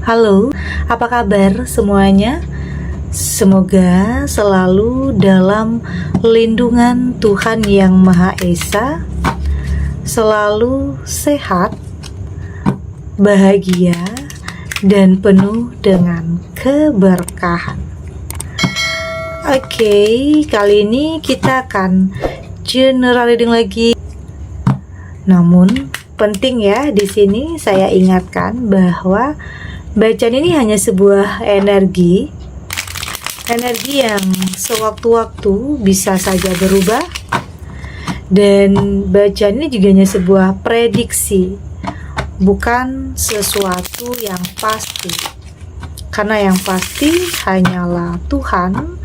Halo, apa kabar semuanya? Semoga selalu dalam lindungan Tuhan Yang Maha Esa, selalu sehat, bahagia, dan penuh dengan keberkahan. Oke, kali ini kita akan general reading lagi. Namun penting ya, di sini saya ingatkan bahwa bacaan ini hanya sebuah energi yang sewaktu-waktu bisa saja berubah, dan bacaan ini juga hanya sebuah prediksi, bukan sesuatu yang pasti, karena yang pasti hanyalah Tuhan,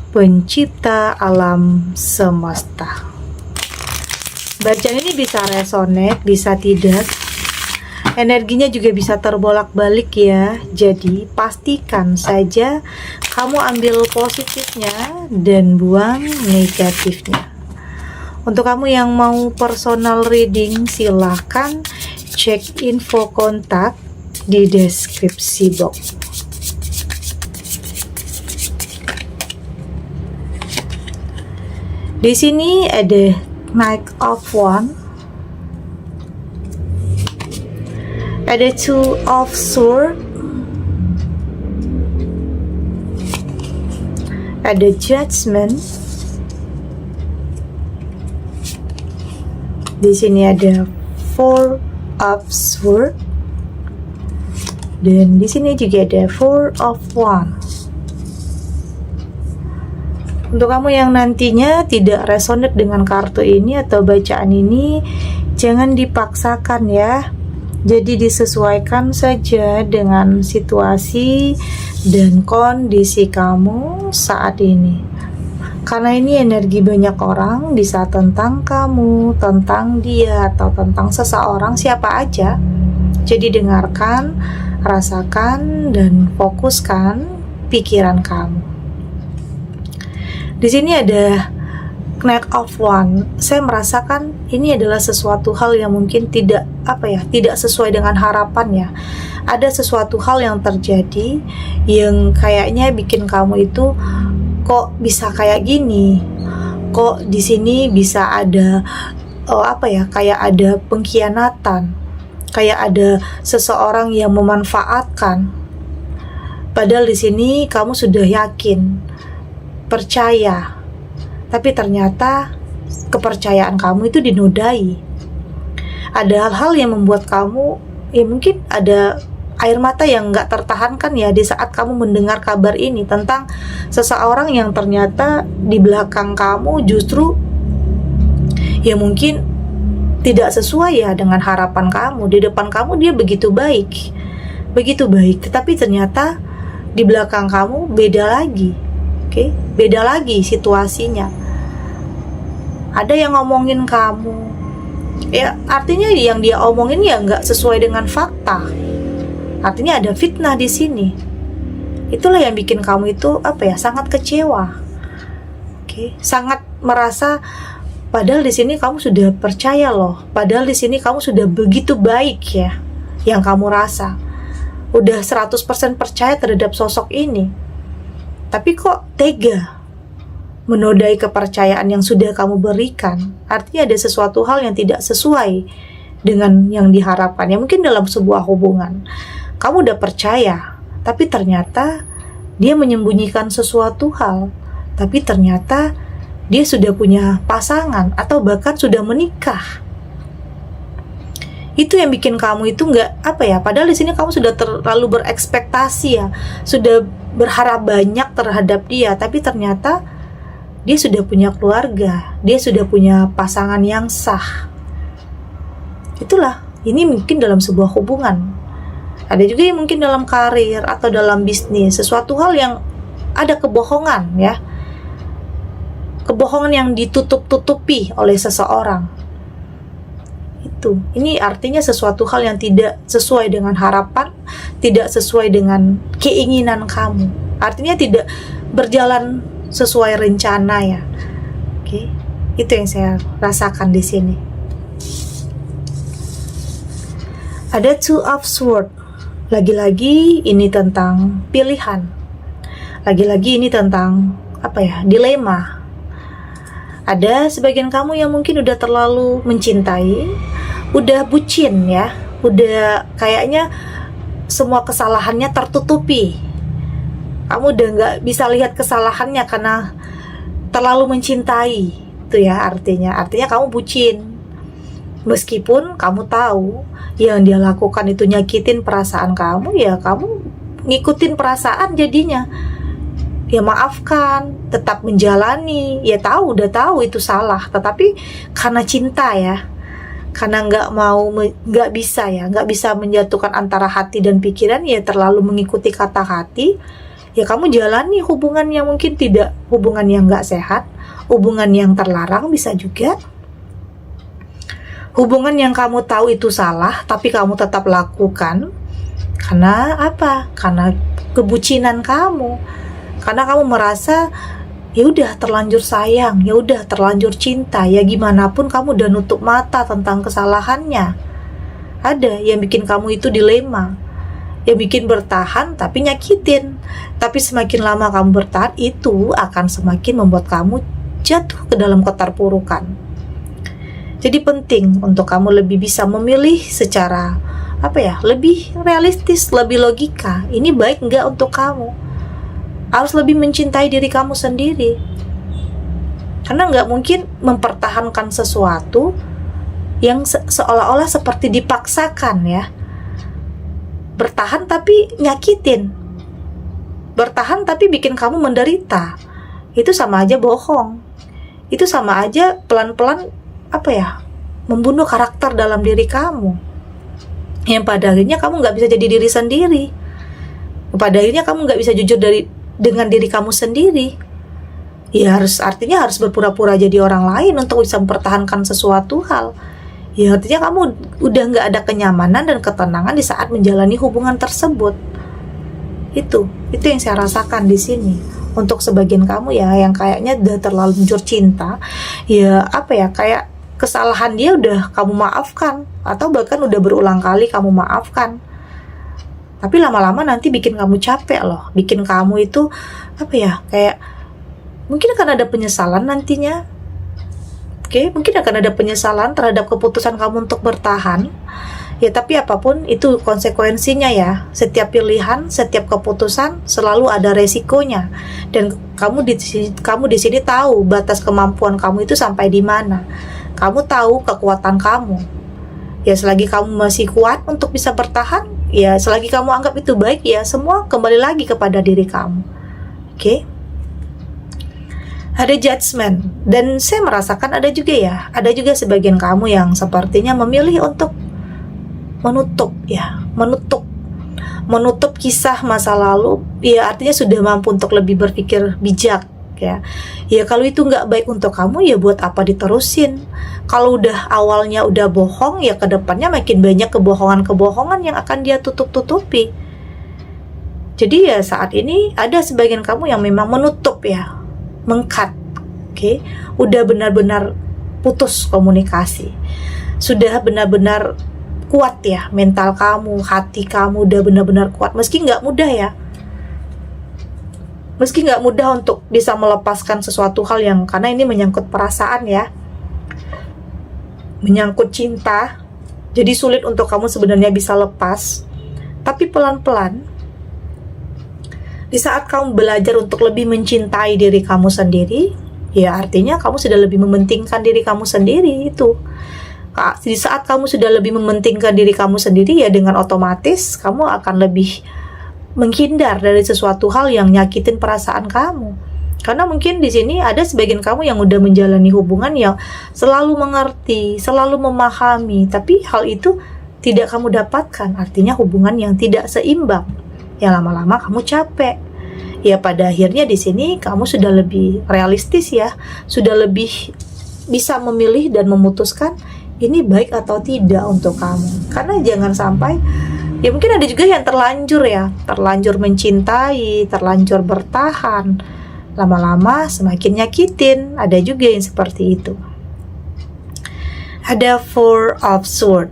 pencipta alam semesta. Bacaan ini bisa resonate, bisa tidak. Energinya juga bisa terbolak-balik ya. Jadi pastikan saja kamu ambil positifnya dan buang negatifnya. Untuk kamu yang mau personal reading, silahkan cek info kontak di deskripsi box. Di sini ada Knight of Wands, ada Two of Swords, ada Judgment. Di sini ada Four of Swords, dan di sini juga ada Four of Wands. Untuk kamu yang nantinya tidak resonate dengan kartu ini atau bacaan ini, jangan dipaksakan ya. Jadi disesuaikan saja dengan situasi dan kondisi kamu saat ini. Karena ini energi banyak orang, bisa tentang kamu, tentang dia, atau tentang seseorang, siapa aja. Jadi dengarkan, rasakan, dan fokuskan pikiran kamu. Di sini ada Knight of Wands. Saya merasakan ini adalah sesuatu hal yang mungkin tidak sesuai dengan harapan ya. Ada sesuatu hal yang terjadi yang kayaknya bikin kamu itu kok bisa kayak gini. Kok di sini bisa ada kayak ada pengkhianatan. Kayak ada seseorang yang memanfaatkan. Padahal di sini kamu sudah yakin, percaya, tapi ternyata kepercayaan kamu itu dinodai. Ada hal-hal yang membuat kamu, ya mungkin ada air mata yang gak tertahankan ya di saat kamu mendengar kabar ini tentang seseorang yang ternyata di belakang kamu justru ya mungkin tidak sesuai ya dengan harapan kamu. Di depan kamu dia begitu baik, tetapi ternyata di belakang kamu beda lagi. Oke, beda lagi situasinya. Ada yang ngomongin kamu, ya artinya yang dia omongin ya nggak sesuai dengan fakta. Artinya ada fitnah di sini. Itulah yang bikin kamu itu sangat kecewa. Oke, sangat merasa padahal di sini kamu sudah percaya loh. Padahal di sini kamu sudah begitu baik ya, yang kamu rasa. Udah 100% percaya terhadap sosok ini. Tapi kok tega menodai kepercayaan yang sudah kamu berikan? Artinya ada sesuatu hal yang tidak sesuai dengan yang diharapkan. Ya mungkin dalam sebuah hubungan kamu udah percaya, tapi ternyata dia menyembunyikan sesuatu hal. Tapi ternyata dia sudah punya pasangan atau bahkan sudah menikah. Itu yang bikin kamu itu padahal di sini kamu sudah terlalu berekspektasi ya, sudah berharap banyak terhadap dia, tapi ternyata dia sudah punya keluarga, dia sudah punya pasangan yang sah. Itulah, ini mungkin dalam sebuah hubungan. Ada juga yang mungkin dalam karir atau dalam bisnis, sesuatu hal yang ada kebohongan ya, kebohongan yang ditutup-tutupi oleh seseorang. Ini artinya sesuatu hal yang tidak sesuai dengan harapan, tidak sesuai dengan keinginan kamu. Artinya tidak berjalan sesuai rencana ya. Oke, itu yang saya rasakan di sini. Ada Two of Swords. Lagi-lagi ini tentang pilihan. Lagi-lagi ini tentang dilema. Ada sebagian kamu yang mungkin udah terlalu mencintai, udah bucin ya, udah kayaknya semua kesalahannya tertutupi. Kamu udah nggak bisa lihat kesalahannya karena terlalu mencintai. Itu ya artinya kamu bucin. Meskipun kamu tahu yang dia lakukan itu nyakitin perasaan kamu, ya kamu ngikutin perasaan jadinya. Ya maafkan, tetap menjalani. Ya udah tahu itu salah, tetapi karena cinta ya, karena nggak bisa menjatuhkan antara hati dan pikiran, ya terlalu mengikuti kata hati. Ya kamu jalani hubungan yang mungkin tidak, hubungan yang nggak sehat, hubungan yang terlarang bisa juga. Hubungan yang kamu tahu itu salah, tapi kamu tetap lakukan. Karena apa? Karena kebucinan kamu. Karena kamu merasa ya udah terlanjur sayang, ya udah terlanjur cinta, ya gimana pun kamu udah nutup mata tentang kesalahannya. Ada yang bikin kamu itu dilema, yang bikin bertahan tapi nyakitin. Tapi semakin lama kamu bertahan, itu akan semakin membuat kamu jatuh ke dalam keterpurukan. Jadi penting untuk kamu lebih bisa memilih secara lebih realistis, lebih logika. Ini baik nggak untuk kamu? Harus lebih mencintai diri kamu sendiri. Karena nggak mungkin mempertahankan sesuatu yang seolah-olah seperti dipaksakan ya. Bertahan tapi nyakitin. Bertahan tapi bikin kamu menderita. Itu sama aja bohong. Itu sama aja pelan-pelan membunuh karakter dalam diri kamu, yang pada akhirnya kamu nggak bisa jadi diri sendiri. Pada akhirnya kamu nggak bisa jujur dengan diri kamu sendiri. Ya artinya harus berpura-pura jadi orang lain untuk bisa mempertahankan sesuatu hal. Ya artinya kamu udah nggak ada kenyamanan dan ketenangan di saat menjalani hubungan tersebut. Itu yang saya rasakan di sini. Untuk sebagian kamu ya yang kayaknya udah terlanjur cinta, ya kayak kesalahan dia udah kamu maafkan, atau bahkan udah berulang kali kamu maafkan. Tapi lama-lama nanti bikin kamu capek loh, bikin kamu itu kayak mungkin akan ada penyesalan nantinya. Mungkin akan ada penyesalan terhadap keputusan kamu untuk bertahan. Ya tapi apapun itu konsekuensinya ya. Setiap pilihan, setiap keputusan selalu ada resikonya. Dan kamu di sini tahu batas kemampuan kamu itu sampai di mana. Kamu tahu kekuatan kamu. Ya selagi kamu masih kuat untuk bisa bertahan, ya selagi kamu anggap itu baik, ya semua kembali lagi kepada diri kamu. Ada judgment, dan saya merasakan ada juga sebagian kamu yang sepertinya memilih untuk menutup kisah masa lalu. Ya artinya sudah mampu untuk lebih berpikir bijak. Ya kalau itu nggak baik untuk kamu, ya buat apa diterusin? Kalau awalnya udah bohong, ya kedepannya makin banyak kebohongan yang akan dia tutupi. Jadi ya saat ini ada sebagian kamu yang memang menutup ya, meng-cut. Udah benar-benar putus komunikasi, sudah benar-benar kuat ya mental kamu, hati kamu udah benar-benar kuat, meski nggak mudah untuk bisa melepaskan sesuatu hal yang, karena ini menyangkut perasaan ya, menyangkut cinta. Jadi sulit untuk kamu sebenarnya bisa lepas. Tapi pelan-pelan, di saat kamu belajar untuk lebih mencintai diri kamu sendiri, ya artinya kamu sudah lebih mementingkan diri kamu sendiri. Itu di saat kamu sudah lebih mementingkan diri kamu sendiri, ya dengan otomatis kamu akan lebih menghindar dari sesuatu hal yang nyakitin perasaan kamu. Karena mungkin di sini ada sebagian kamu yang udah menjalani hubungan yang selalu mengerti, selalu memahami, tapi hal itu tidak kamu dapatkan. Artinya hubungan yang tidak seimbang. Ya lama-lama kamu capek. Ya pada akhirnya di sini kamu sudah lebih realistis ya, sudah lebih bisa memilih dan memutuskan ini baik atau tidak untuk kamu. Karena jangan sampai, ya mungkin ada juga yang terlanjur mencintai, terlanjur bertahan, lama-lama semakin nyakitin. Ada juga yang seperti itu. Ada Four of Swords,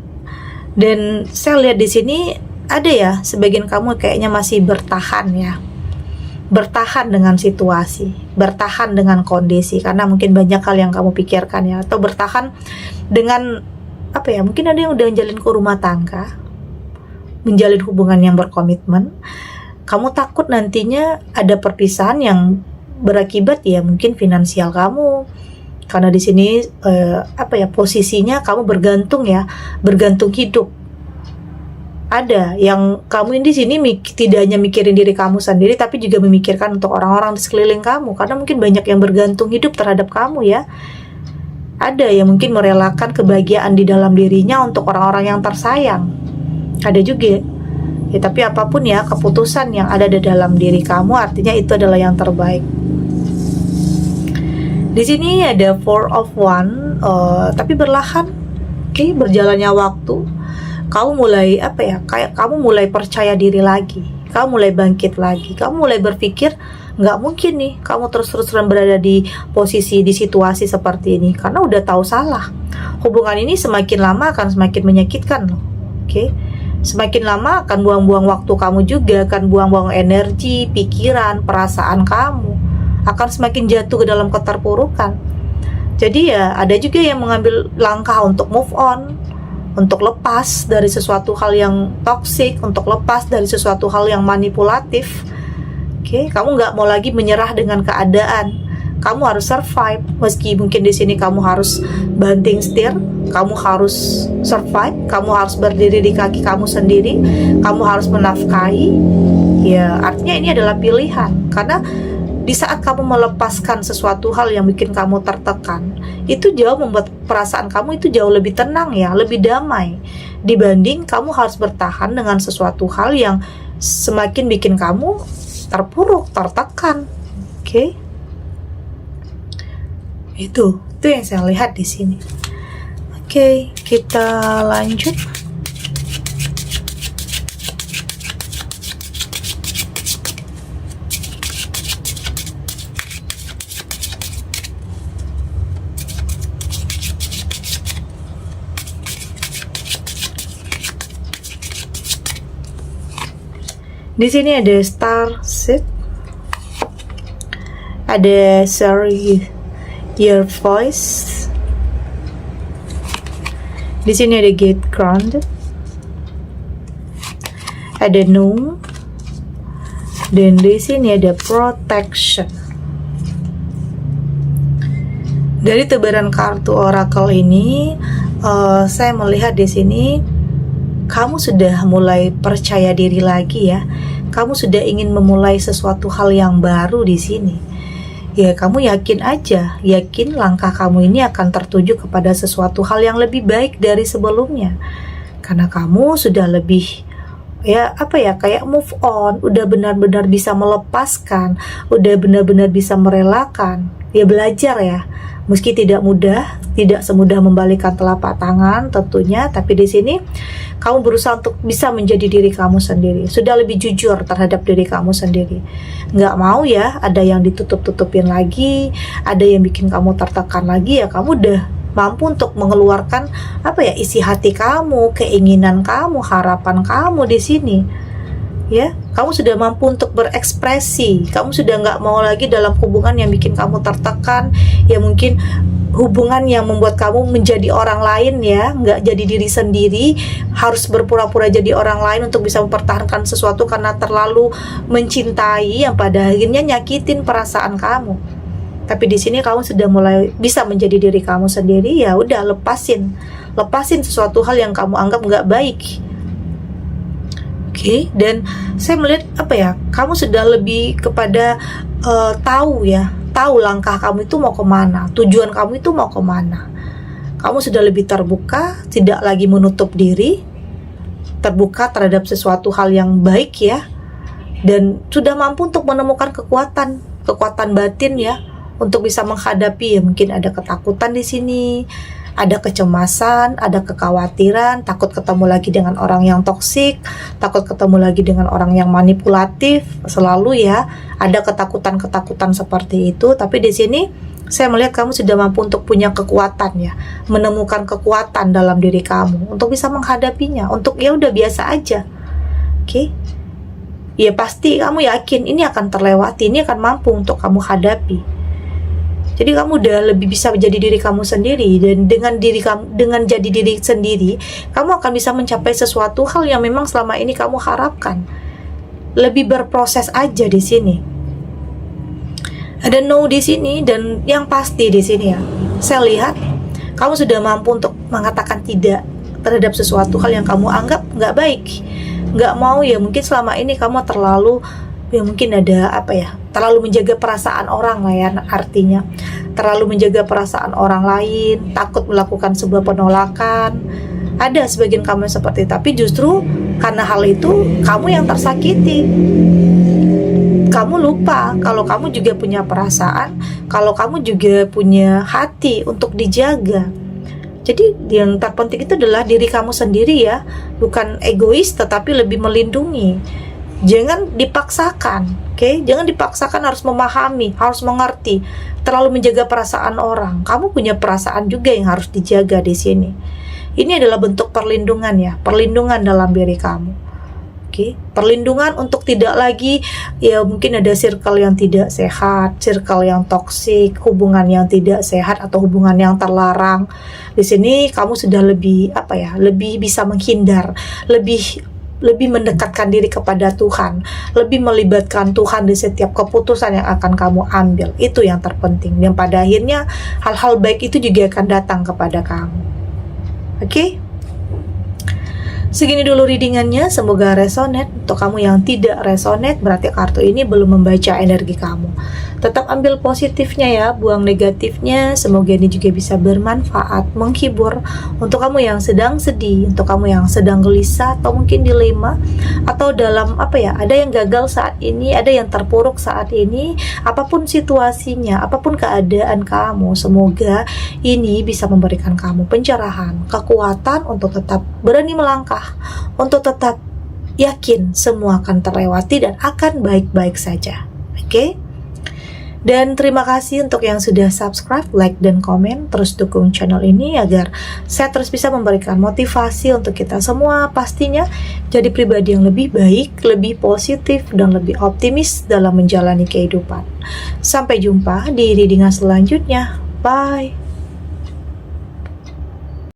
dan saya lihat di sini ada ya sebagian kamu kayaknya masih bertahan ya, bertahan dengan situasi, bertahan dengan kondisi, karena mungkin banyak hal yang kamu pikirkan ya, atau bertahan dengan apa ya, mungkin ada yang udah menjalin ke rumah tangga, menjalin hubungan yang berkomitmen. Kamu takut nantinya ada perpisahan yang berakibat ya mungkin finansial kamu, karena di sini apa ya, posisinya kamu bergantung ya, bergantung hidup. Ada yang kamu di sini tidak hanya mikirin diri kamu sendiri, tapi juga memikirkan untuk orang-orang di sekeliling kamu, karena mungkin banyak yang bergantung hidup terhadap kamu ya. Ada yang mungkin merelakan kebahagiaan di dalam dirinya untuk orang-orang yang tersayang. Ada juga ya, tapi apapun ya keputusan yang ada di dalam diri kamu, artinya itu adalah yang terbaik. Di sini ada Four of Wands, tapi berlahan, berjalannya waktu. Kamu mulai apa ya, kayak kamu mulai percaya diri lagi, kamu mulai bangkit lagi, kamu mulai berpikir nggak mungkin nih kamu terus-terusan berada di posisi, di situasi seperti ini, karena udah tahu salah. Hubungan ini semakin lama akan semakin menyakitkan loh. Semakin lama akan buang-buang waktu kamu juga, akan buang-buang energi, pikiran, perasaan kamu, akan semakin jatuh ke dalam keterpurukan. Jadi ya ada juga yang mengambil langkah untuk move on, untuk lepas dari sesuatu hal yang toksik, untuk lepas dari sesuatu hal yang manipulatif. Kamu nggak mau lagi menyerah dengan keadaan. Kamu harus survive, meski mungkin di sini kamu harus banting setir, kamu harus survive, kamu harus berdiri di kaki kamu sendiri, kamu harus menafkahi. Ya, artinya ini adalah pilihan, karena di saat kamu melepaskan sesuatu hal yang bikin kamu tertekan, itu jauh membuat perasaan kamu itu jauh lebih tenang ya, lebih damai, dibanding kamu harus bertahan dengan sesuatu hal yang semakin bikin kamu terpuruk, tertekan. Itu yang saya lihat di sini. Kita lanjut. Di sini ada Star Seed, ada Sorry Your Voice. Di sini ada Get Grounded, ada No, dan di sini ada Protection. Dari tebaran kartu oracle ini, saya melihat di sini kamu sudah mulai percaya diri lagi ya. Kamu sudah ingin memulai sesuatu hal yang baru di sini. Ya, kamu yakin aja, yakin langkah kamu ini akan tertuju kepada sesuatu hal yang lebih baik dari sebelumnya. Karena kamu sudah lebih kayak move on, udah benar-benar bisa melepaskan, udah benar-benar bisa merelakan. Ya, belajar ya. Meski tidak mudah, tidak semudah membalikkan telapak tangan tentunya, tapi di sini kamu berusaha untuk bisa menjadi diri kamu sendiri. Sudah lebih jujur terhadap diri kamu sendiri. Nggak mau ya ada yang ditutup-tutupin lagi, ada yang bikin kamu tertekan lagi. Ya kamu udah mampu untuk mengeluarkan isi hati kamu, keinginan kamu, harapan kamu di sini. Ya, kamu sudah mampu untuk berekspresi. Kamu sudah nggak mau lagi dalam hubungan yang bikin kamu tertekan, ya mungkin hubungan yang membuat kamu menjadi orang lain ya, nggak jadi diri sendiri, harus berpura-pura jadi orang lain untuk bisa mempertahankan sesuatu karena terlalu mencintai yang pada akhirnya nyakitin perasaan kamu. Tapi di sini kamu sudah mulai bisa menjadi diri kamu sendiri. Ya udah, lepasin sesuatu hal yang kamu anggap nggak baik. Dan saya melihat kamu sudah lebih kepada tahu langkah kamu itu mau kemana, tujuan kamu itu mau kemana. Kamu sudah lebih terbuka, tidak lagi menutup diri, terbuka terhadap sesuatu hal yang baik ya, dan sudah mampu untuk menemukan kekuatan batin ya, untuk bisa menghadapi ya, mungkin ada ketakutan di sini, ada kecemasan, ada kekhawatiran, takut ketemu lagi dengan orang yang toksik, takut ketemu lagi dengan orang yang manipulatif, selalu ya, ada ketakutan-ketakutan seperti itu. Tapi di sini saya melihat kamu sudah mampu untuk punya kekuatan ya, menemukan kekuatan dalam diri kamu untuk bisa menghadapinya, untuk ya udah biasa aja. Oke? Ya pasti kamu yakin ini akan terlewati, ini akan mampu untuk kamu hadapi. Jadi kamu udah lebih bisa menjadi diri kamu sendiri, dan dengan jadi diri sendiri, kamu akan bisa mencapai sesuatu hal yang memang selama ini kamu harapkan. Lebih berproses aja di sini. Ada no di sini, dan yang pasti di sini ya, saya lihat kamu sudah mampu untuk mengatakan tidak terhadap sesuatu hal yang kamu anggap nggak baik, nggak mau. Ya mungkin selama ini kamu terlalu, ya mungkin ada terlalu menjaga perasaan orang lah ya, artinya terlalu menjaga perasaan orang lain, takut melakukan sebuah penolakan. Ada sebagian kamu yang seperti itu, tapi justru karena hal itu kamu yang tersakiti. Kamu lupa kalau kamu juga punya perasaan, kalau kamu juga punya hati untuk dijaga. Jadi yang terpenting itu adalah diri kamu sendiri ya, bukan egois tetapi lebih melindungi. Jangan dipaksakan, oke? Jangan dipaksakan harus memahami, harus mengerti, terlalu menjaga perasaan orang. Kamu punya perasaan juga yang harus dijaga di sini. Ini adalah bentuk perlindungan ya, perlindungan dalam diri kamu. Oke, perlindungan untuk tidak lagi ya mungkin ada circle yang tidak sehat, circle yang toksik, hubungan yang tidak sehat atau hubungan yang terlarang. Di sini kamu sudah lebih lebih bisa menghindar, lebih mendekatkan diri kepada Tuhan, lebih melibatkan Tuhan di setiap keputusan yang akan kamu ambil. Itu yang terpenting, dan pada akhirnya hal-hal baik itu juga akan datang kepada kamu. Oke? Segini dulu readingannya, semoga resonate. Untuk kamu yang tidak resonate, berarti kartu ini belum membaca energi kamu. Tetap ambil positifnya ya, buang negatifnya. Semoga ini juga bisa bermanfaat, menghibur untuk kamu yang sedang sedih, untuk kamu yang sedang gelisah atau mungkin dilema, atau dalam ada yang gagal saat ini, ada yang terpuruk saat ini. Apapun situasinya, apapun keadaan kamu, semoga ini bisa memberikan kamu pencerahan, kekuatan untuk tetap berani melangkah, untuk tetap yakin semua akan terlewati dan akan baik-baik saja. Oke? Dan terima kasih untuk yang sudah subscribe, like, dan komen. Terus dukung channel ini agar saya terus bisa memberikan motivasi untuk kita semua pastinya jadi pribadi yang lebih baik, lebih positif, dan lebih optimis dalam menjalani kehidupan. Sampai jumpa di readingan selanjutnya. Bye!